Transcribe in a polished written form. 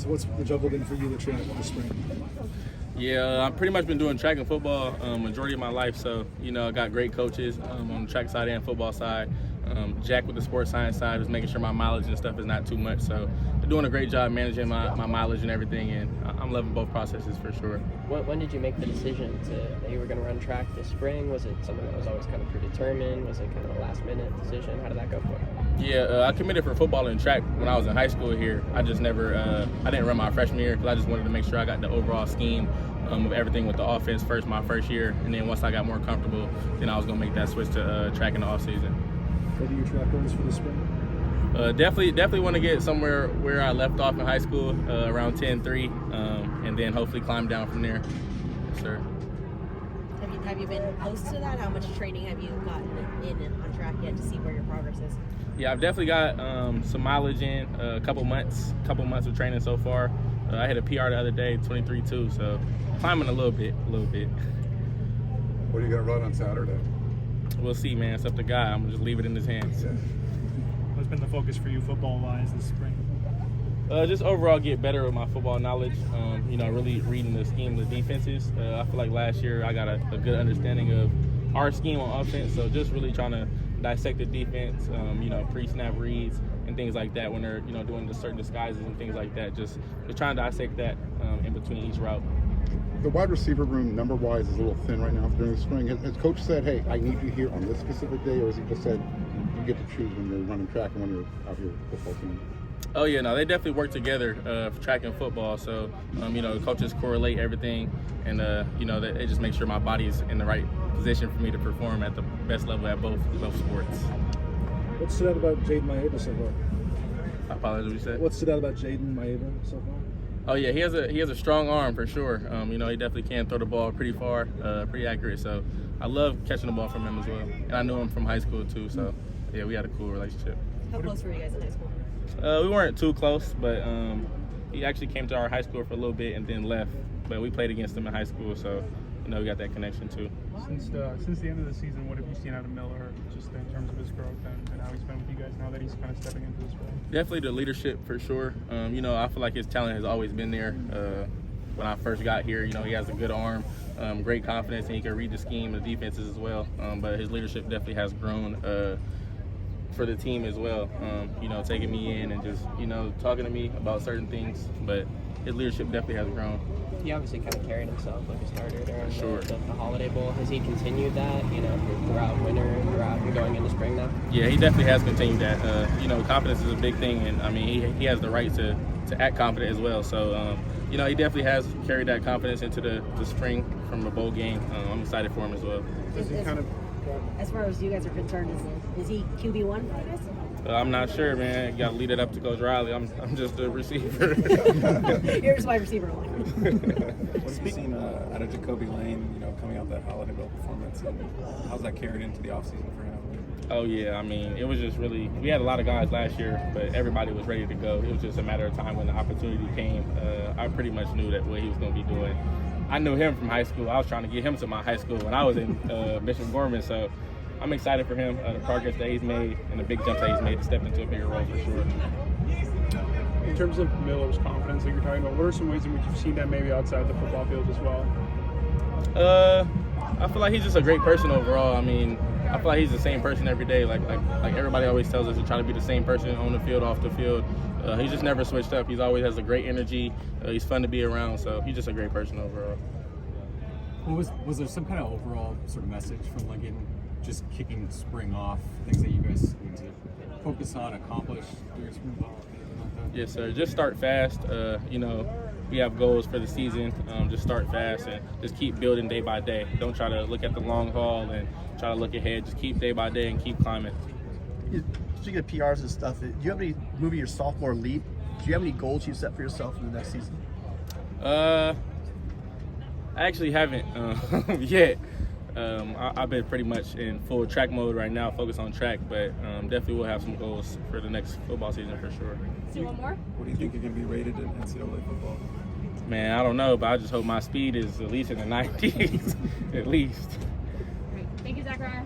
So what's the Jobe been for you this spring? Yeah, I've pretty much been doing track and football majority of my life. So, I got great coaches on the track side and football side. Jack with the sports science side is making sure my mileage and stuff is not too much. So they're doing a great job managing my mileage and everything, and I'm loving both processes for sure. When did you make the decision that you were going to run track this spring? Was it something that was always kind of predetermined? Was it kind of a last-minute decision? How did that go for you? Yeah, I committed for football and track when I was in high school here. I just never, I didn't run my freshman year because I just wanted to make sure I got the overall scheme of everything with the offense my first year. And then once I got more comfortable, then I was going to make that switch to track in the offseason. What are your track goals for this spring? Definitely want to get somewhere where I left off in high school, around 10.3, and then hopefully climb down from there. Yes, sir. Have you been close to that? How much training have you gotten in on track yet to see where your progress is? Yeah, I've definitely got some mileage in, a couple months of training so far. I hit a PR the other day, 23.2, so climbing a little bit. What are you going to run on Saturday? We'll see, man. It's up to God. I'm going to just leave it in his hands. Yeah. What's been the focus for you football-wise this spring? Just overall get better with my football knowledge, really reading the scheme of the defenses. I feel like last year I got a good understanding of our scheme on offense, so just really trying to dissect the defense, pre-snap reads and things like that when they're, doing the certain disguises and things like that. Just trying to dissect that in between each route. The wide receiver room, number-wise, is a little thin right now during the spring. Has Coach said, hey, I need you here on this specific day, or has he just said you get to choose when you're running track and when you're out here football team? Oh, yeah, no, they definitely work together for track and football. So, the coaches correlate everything, and, they just make sure my body's in the right position for me to perform at the best level at both sports. What stood out about Jaden Miller so far? I apologize, what you said? What stood out about Jaden Miller so far? Oh, yeah, he has a strong arm for sure. He definitely can throw the ball pretty far, pretty accurate. So I love catching the ball from him as well. And I knew him from high school too, so yeah, we had a cool relationship. How close were you guys in high school? We weren't too close, but he actually came to our high school for a little bit and then left. But we played against him in high school, so we got that connection too. Since the end of the season, what have you seen out of Miller, just in terms of his growth and how he's been with you guys now that he's kind of stepping into this role? Definitely the leadership for sure. I feel like his talent has always been there. When I first got here, he has a good arm, great confidence, and he can read the scheme of the defenses as well. But his leadership definitely has grown for the team as well. Taking me in and just, talking to me about certain things. But his leadership definitely has grown. He obviously kind of carried himself like a starter during Sure. the Holiday Bowl. Has he continued that, throughout winter, throughout going into spring now? Yeah, he definitely has continued that. Confidence is a big thing, and he has the right to act confident as well. So, he definitely has carried that confidence into the spring from a bowl game. I'm excited for him as well. As far as you guys are concerned, is he QB1 for you guys? I'm not sure, man. You got to lead it up to Coach Riley. I'm just a receiver. You're just wide receiver one. What have you seen out of Jobe Lane, coming out that Holiday Bowl performance, and how's that carried into the offseason for him? Oh, yeah. It was just really – we had a lot of guys last year, but everybody was ready to go. It was just a matter of time when the opportunity came. I pretty much knew that what he was going to be doing. I knew him from high school. I was trying to get him to my high school when I was in Bishop Gorman, so I'm excited for him, the progress that he's made and the big jumps that he's made to step into a bigger role for sure. In terms of Miller's confidence that you're talking about, what are some ways in which you've seen that maybe outside the football field as well? I feel like he's just a great person overall. I feel like he's the same person every day. Like everybody always tells us to try to be the same person on the field, off the field. He's just never switched up. He's always has a great energy. He's fun to be around, so he's just a great person overall. Was there some kind of overall sort of message from just kicking spring off, things that you guys need to focus on, accomplish during spring ball? Yes, sir. Just start fast. We have goals for the season. Just start fast and just keep building day by day. Don't try to look at the long haul and try to look ahead. Just keep day by day and keep climbing. Speaking of PRs and stuff, do you have any moving your sophomore leap? Do you have any goals you set for yourself in the next season? I actually haven't yet. I've been pretty much in full track mode right now, focused on track, but definitely will have some goals for the next football season for sure. See one more? What do you think you're going to be rated in NCAA football? Man, I don't know, but I just hope my speed is at least in the 90s, at least. Great. Thank you, Zachariah.